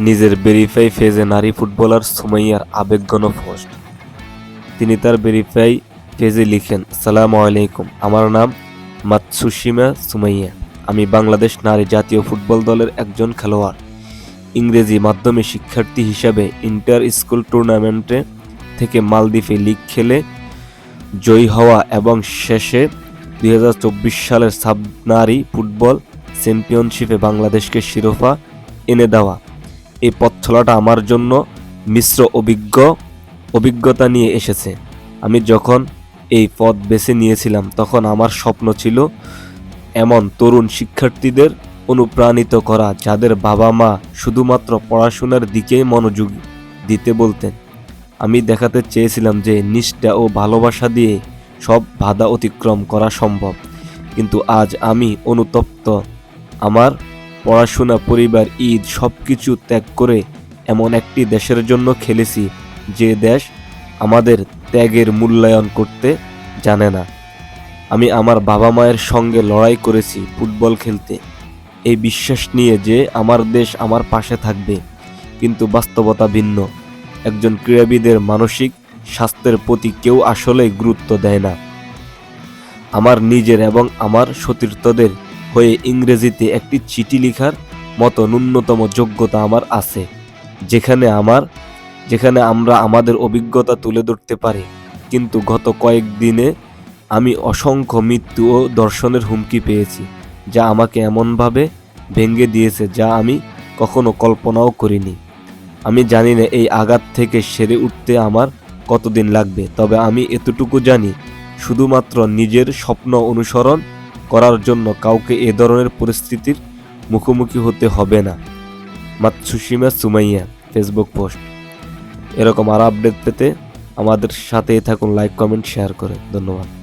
নিজের ভেরিফাই পেজে নারী ফুটবলার সুমাইয়ার আবেগঘন পোস্ট। তিনি তার ভেরিফাই পেজে লিখেন, আসসালামু আলাইকুম, আমার নাম মাতসুশিমা সুমাইয়া। আমি বাংলাদেশ নারী জাতীয় ফুটবল দলের একজন খেলোয়াড়। ইংরেজি মাধ্যমে শিক্ষার্থী হিসাবে ইন্টার স্কুল টুর্নামেন্টে থেকে মালদ্বীপে লিগ খেলে জয়ী হওয়া এবং শেষে 2024 সালের সাব নারী ফুটবল চ্যাম্পিয়নশিপে বাংলাদেশকে শিরোপা এনে দেওয়া। এই পথ চলাটা আমার জন্য মিশ্র অভিজ্ঞতা নিয়ে এসেছে। আমি যখন এই পথ বেছে নিয়েছিলাম তখন আমার স্বপ্ন ছিল এমন তরুণ শিক্ষার্থীদের অনুপ্রাণিত করা যাদের বাবা মা শুধুমাত্র পড়াশোনার দিকেই মনোযোগ দিতে বলতেন। আমি দেখাতে চেয়েছিলাম যে নিষ্ঠা ও ভালোবাসা দিয়ে সব বাধা অতিক্রম করা সম্ভব। কিন্তু আজ আমি অনুতপ্ত। আমার পড়াশোনা, পরিবার, ঈদ সবকিছু ত্যাগ করে এমন একটি দেশের জন্য খেলেছি যে দেশ আমাদের ত্যাগের মূল্যায়ন করতে জানে না। আমি আমার বাবা মায়ের সঙ্গে লড়াই করেছি ফুটবল খেলতে, এই বিশ্বাস নিয়ে যে আমার দেশ আমার পাশে থাকবে। কিন্তু বাস্তবতা ভিন্ন। একজন ক্রীড়াবিদের মানসিক স্বাস্থ্যের প্রতি কেউ আসলেই গুরুত্ব দেয় না। আমার নিজের এবং আমার সতীর্থদের হয়ে ইংরেজিতে একটি চিঠি লেখার মতো ন্যূনতম যোগ্যতা আমার আছে, যেখানে আমরা আমাদের অভিজ্ঞতা তুলে ধরতে পারি। কিন্তু গত কয়েকদিনে আমি অসংখ্য মৃত্যু ও দর্শনের হুমকি পেয়েছি, যা আমাকে এমনভাবে ভেঙে দিয়েছে যা আমি কখনো কল্পনাও করিনি। আমি জানি না এই আঘাত থেকে সেরে উঠতে আমার কতদিন লাগবে, তবে আমি এতটুকু জানি, শুধুমাত্র নিজের স্বপ্ন অনুসরণ করার জন্য কাউকে এ ধরনের পরিস্থিতির মুখোমুখি হতে হবে না। মাতসুশিমা সুমাইয়া ফেসবুক পোস্ট। এরকম আরও আপডেট পেতে আমাদের সাথেই থাকুন, লাইক, কমেন্ট, শেয়ার করে। ধন্যবাদ।